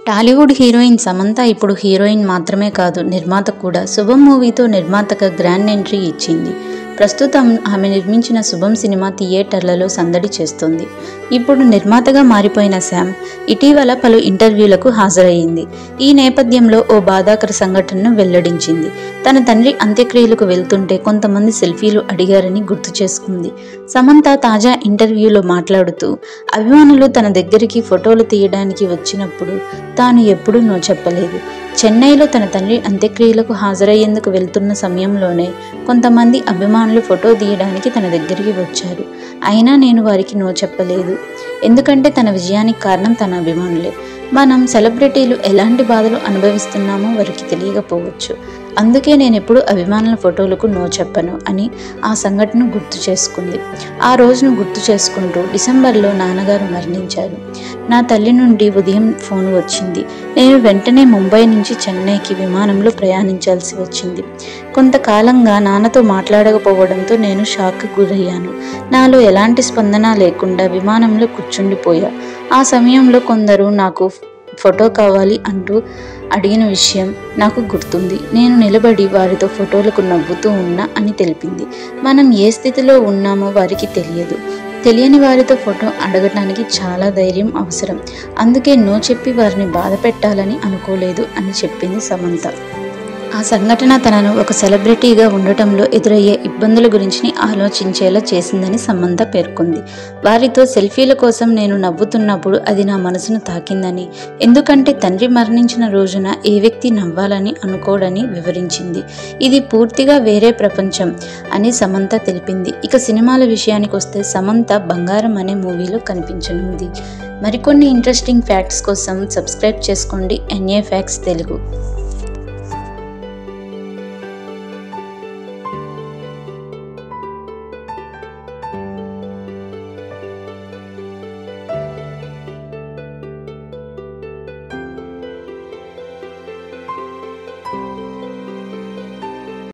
Tollywood heroine Samantha ఇప్పుడు heroine మాత్రమే కాదు, నిర్మాత కూడా. శుభం మూవీతో నిర్మాతగా గ్రాండ్ ఎంట్రీ ఇచ్చింది. ప్రస్తుతం ఆమె నిర్మించిన శుభం సినిమా థియేటర్లలో సందడి చేస్తుంది. ఇప్పుడు నిర్మాతగా మారిపోయిన శామ్ ఇటీవల పలు ఇంటర్వ్యూలకు హాజరయ్యింది. ఈ నేపథ్యంలో ఓ బాధాకర సంఘటనను వెల్లడించింది. తన తండ్రి అంత్యక్రియలకు వెళ్తుంటే కొంతమంది సెల్ఫీలు అడిగారని గుర్తు చేసుకుంది. సమంత తాజా ఇంటర్వ్యూలో మాట్లాడుతూ, అభిమానులు తన దగ్గరికి ఫోటోలు తీయడానికి వచ్చినప్పుడు తాను ఎప్పుడూ నో చెప్పలేదు. చెన్నైలో తన తండ్రి అంత్యక్రియలకు హాజరయ్యేందుకు వెళ్తున్న సమయంలోనే కొంతమంది అభిమానులు ఫోటో తీయడానికి తన దగ్గరికి వచ్చారు. అయినా నేను వారికి నో చెప్పలేదు. ఎందుకంటే తన విజయానికి కారణం తన అభిమానులే. మనం సెలబ్రిటీలు ఎలాంటి బాధలు అనుభవిస్తున్నామో వారికి తెలియకపోవచ్చు. అందుకే నేను ఎప్పుడు అభిమానుల ఫోటోలకు నో చెప్పను అని ఆ సంఘటన గుర్తు చేసుకుంది. ఆ రోజును గుర్తు చేసుకుంటూ, డిసెంబర్లో నాన్నగారు మరణించారు. నా తల్లి నుండి ఉదయం ఫోన్ వచ్చింది. నేను వెంటనే ముంబై నుంచి చెన్నైకి విమానంలో ప్రయాణించాల్సి వచ్చింది. కొంతకాలంగా నాన్నతో మాట్లాడకపోవడంతో నేను షాక్కి గురయ్యాను. నాలో ఎలాంటి స్పందన లేకుండా విమానంలో కూర్చుండిపోయా. ఆ సమయంలో కొందరు నాకు ఫోటో కావాలి అంటూ అడిగిన విషయం నాకు గుర్తుంది. నేను నిలబడి వారితో ఫోటోలకు నవ్వుతూ ఉన్నా అని తెలిపింది. మనం ఏ స్థితిలో ఉన్నామో వారికి తెలియదు. తెలియని వారితో ఫోటో అడగటానికి చాలా ధైర్యం అవసరం. అందుకే నో చెప్పి వారిని బాధ పెట్టాలని అనుకోలేదు అని చెప్పింది సమంత. ఆ సంఘటన తనను ఒక సెలబ్రిటీగా ఉండటంలో ఎదురయ్యే ఇబ్బందుల గురించి ఆలోచించేలా చేసిందని సమంత పేర్కొంది. వారితో సెల్ఫీల కోసం నేను నవ్వుతున్నప్పుడు అది నా మనసును తాకిందని, ఎందుకంటే తండ్రి మరణించిన రోజున ఏ వ్యక్తి నవ్వాలని అనుకోడని వివరించింది. ఇది పూర్తిగా వేరే ప్రపంచం అని సమంత తెలిపింది. ఇక సినిమాల విషయానికి వస్తే, సమంత బంగారం అనే మూవీలో కనిపించనుంది. మరికొన్ని ఇంట్రెస్టింగ్ ఫ్యాక్ట్స్ కోసం సబ్స్క్రైబ్ చేసుకోండి NA Facts తెలుగు.